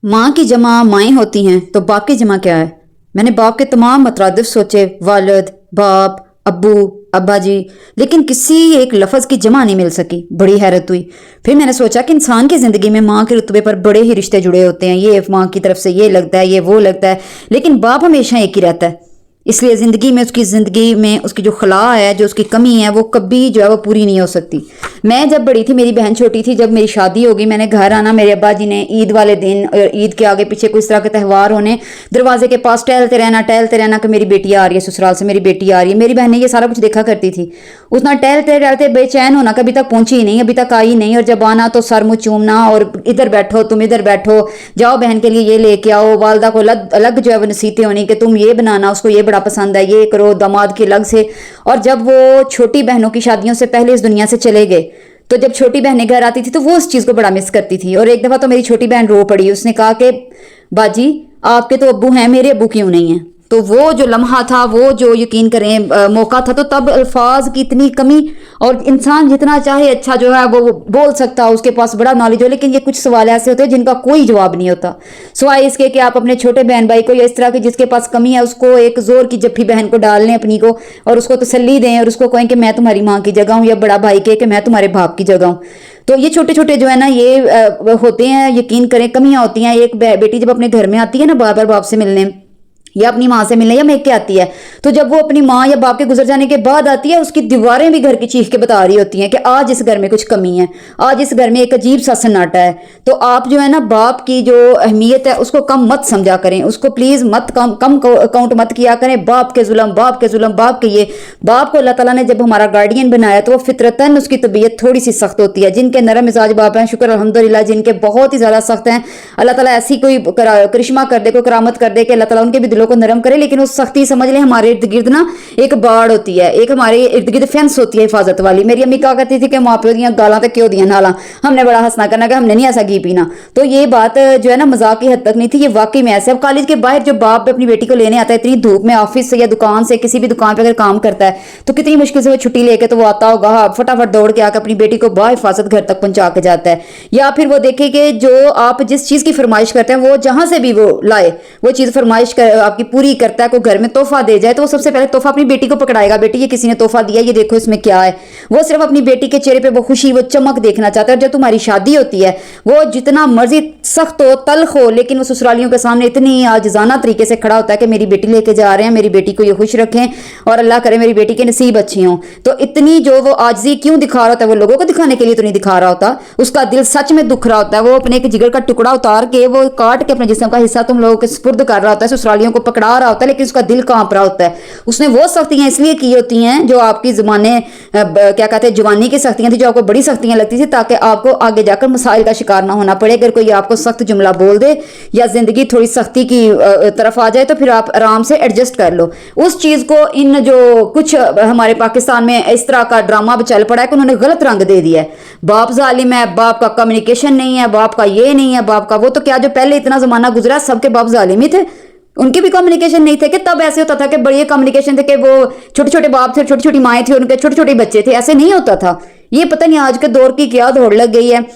माँ की जमा माएँ होती हैं तो बाप की जमा क्या है। मैंने बाप के तमाम मतरादिफ सोचे, वालिद, बाप, अब्बू, अब्बा जी, लेकिन किसी एक लफ्ज़ की जमा नहीं मिल सकी। बड़ी हैरत हुई। फिर मैंने सोचा कि इंसान की ज़िंदगी में माँ के रुतबे पर बड़े ही रिश्ते जुड़े होते हैं, ये माँ की तरफ से ये लगता है, ये वो लगता है, लेकिन बाप हमेशा एक ही रहता है। इसलिए ज़िंदगी में उसकी जो खला है, जो उसकी कमी है, वो कभी जो है वो पूरी नहीं हो सकती। मैं जब बड़ी थी, मेरी बहन छोटी थी, जब मेरी शादी होगी, मैंने घर आना, मेरे अब्बा जी ने ईद वाले दिन और ईद के आगे पीछे कोई इस तरह के त्यौहार होने, दरवाजे के पास टहलते रहना कि मेरी बेटी आ रही है ससुराल से, मेरी बेटी आ रही है। मेरी बहन ने ये सारा कुछ देखा करती थी। उतना टहलते टहलते बेचैन होना, कभी तक पहुंची ही नहीं, अभी तक आई नहीं, और जब आना तो सर मुँह चूमना और इधर बैठो, तुम इधर बैठो, जाओ बहन के लिए ये लेके आओ। वालदा को अलग अलग जो है वो नसीहतें होनी कि तुम ये बनाना, उसको ये बड़ा पसंद है, ये करो, दामाद की अलग से। और जब वो छोटी बहनों की शादियों से पहले इस दुनिया से चले गए, तो जब छोटी बहनें घर आती थी तो वो उस चीज़ को बड़ा मिस करती थी। और एक दफ़ा तो मेरी छोटी बहन रो पड़ी, उसने कहा कि बाजी आपके तो अब्बू हैं, मेरे अब्बू क्यों नहीं हैं। तो वो जो लम्हा था, वो जो यकीन करें मौका था, तो तब अल्फाज की इतनी कमी, और इंसान जितना चाहे अच्छा जो है वो बोल सकता, उसके पास बड़ा नॉलेज हो, लेकिन ये कुछ सवाल ऐसे होते हैं जिनका कोई जवाब नहीं होता, सिवाय इसके कि आप अपने छोटे बहन भाई को या इस तरह की जिसके पास कमी है उसको एक जोर की जफ्फी बहन को डाल लें अपनी को, और उसको तसल्ली दें, और उसको कहें कि मैं तुम्हारी माँ की जगह हूँ, या बड़ा भाई के कि मैं तुम्हारे बाप की जगह हूँ। तो ये छोटे छोटे जो है ना, ये होते हैं, यकीन करें कमियां होती हैं। एक बेटी जब अपने घर में आती है ना, बार बार बाप से मिलने या अपनी माँ से मिलने या मेके आती है, तो जब वो अपनी माँ या बाप के गुजर जाने के बाद आती है, उसकी दीवारें भी घर की चीख के बता रही होती हैं कि आज इस घर में कुछ कमी है, आज इस घर में एक अजीब सा सन्नाटा है। तो आप जो है ना, बाप की जो अहमियत है उसको कम मत समझा करें, उसको प्लीज़ मत कम काउंट मत किया करें। बाप के जुल्म, बाप के जुल्म, बाप के ये। बाप को अल्लाह ताला ने जब हमारा गार्डियन बनाया तो वो फितरतन उसकी तबीयत थोड़ी सी सख्त होती है। जिनके नरम मिजाज बाप हैं, शुक्र अल्हम्दुलिल्लाह, जिनके बहुत ही ज़्यादा सख्त हैं, अल्लाह ताला ऐसी कोई करिश्मा कर दे, कोई करामत कर दे कि अल्लाह ताला उनके भी दिलों को नरम करे। लेकिन उस सख्ती समझ लें, हमारे इर्द गिर्द ना एक बाड़ होती है, एक हमारे इर्द गिर्द फेंस होती है हिफाजत वाली। मेरी अम्मी कहा करती थी कि माँ प्यो दियाँ गालां तक क्यों दियाँ नाला। हमने बड़ा हंसना करना कि हमने नहीं ऐसा घी पीना। तो ये बात जो है ना मजाक की हद तक नहीं थी, ये वाकई में ऐसे। अब कॉलेज के बाहर जो बाप अपनी बेटी को लेने आता है इतनी धूप में, ऑफिस से या दुकान से, किसी भी दुकान पर अगर काम करता है तो कितनी मुश्किल से वो छुट्टी लेके तो वो आता होगा, फटाफट दौड़ के आकर अपनी बेटी को बाहिफाजत घर तक पहुंचा के जाता है। या फिर वो देखे कि जो आप जिस चीज़ की फरमाइश करते हैं वो जहां से भी वो लाए, वो चीज़ फरमाइश आपकी पूरी करता है। कोई घर में तोहफा दे जाए तो वो सबसे पहले तोहफा अपनी बेटी को पकड़ाएगा, बेटी ये किसी ने तोहफा दिया, ये देखो इसमें क्या है। वो सिर्फ अपनी बेटी के चेहरे पे वो खुशी, वो चमक देखना चाहता है। जब तुम्हारी शादी होती है, वो जितना मर्जी सख्त हो, तल्ख हो, लेकिन वो ससुरालियों के सामने इतनी आजिजाना तरीके से खड़ा होता है कि मेरी बेटी लेके जा रहे हैं, मेरी बेटी को ये खुश रखें और अल्लाह करे मेरी बेटी के नसीब अच्छे हों। तो इतनी जो वो आजिज़ी क्यों दिखा रहा होता है, वो लोगों को दिखाने के लिए तो नहीं दिखा रहा होता, उसका दिल सच में दुख रहा होता है। वो अपने एक जिगर का टुकड़ा उतार के, वो काट के अपने जिस्म का हिस्सा तुम लोगों के सुपुर्द कर रहा होता है, ससुरालियों को पकड़ा रहा होता है, लेकिन उसका दिल कांप रहा होता है। उसने वो सख्तियां इसलिए की होती हैं जो आपकी ज़माने क्या कहते हैं जवानी की सख्तियां थी, जो आपको बड़ी सख्तियां लगती थी, ताकि आपको आगे जाकर मसाइल का शिकार ना होना पड़े। अगर कोई आपको सख्त जुमला बोल दे या जिंदगी थोड़ी सख्ती की तरफ आ जाए तो फिर आप आराम से एडजस्ट कर लो उस चीज़ को। इन जो कुछ हमारे पाकिस्तान में इस तरह का ड्रामा चल पड़ा है कि उन्होंने गलत रंग दे दिया है। बाप जालिम है, बाप का कम्युनिकेशन नहीं है, बाप का ये नहीं है, बाप का वो। तो क्या जो पहले इतना ज़माना गुजरा सबके बाप जालिम ही थे? उनके भी कम्युनिकेशन नहीं थे कि तब ऐसे होता था कि बड़े कम्युनिकेशन थे कि वो छोटे छोटे बाप थे, छोटी छोटी माएँ थी, उनके छोटे छोटे बच्चे थे, ऐसे नहीं होता था। ये पता नहीं आज के दौर की क्या दौड़ लग गई है।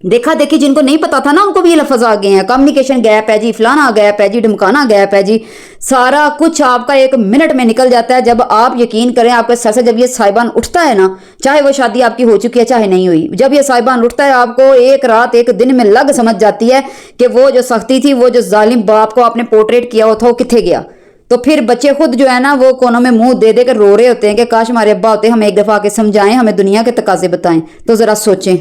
देखा देखी जिनको नहीं पता था ना, उनको भी ये लफ्ज आ गए हैं, कम्युनिकेशन गैप है जी, फलाना गैप है जी, ढमकाना गैप है जी। सारा कुछ आपका एक मिनट में निकल जाता है जब आप यकीन करें आपके सर से जब ये साहिबान उठता है ना, चाहे वो शादी आपकी हो चुकी है चाहे नहीं हुई, जब ये साहिबान उठता है आपको एक रात एक दिन में लग समझ जाती है कि वो जो सख्ती थी, वो जो जालिम बाप को आपने पोर्ट्रेट किया हुआ था वो किथे गया। तो फिर बच्चे खुद जो है ना वो कोनों में मुंह दे दे कर रो रहे होते हैं कि काश हमारे अब्बा होते, हमें एक दफ़ा आके समझाएं, हमें दुनिया के तकाजे बताएं। तो ज़रा सोचें।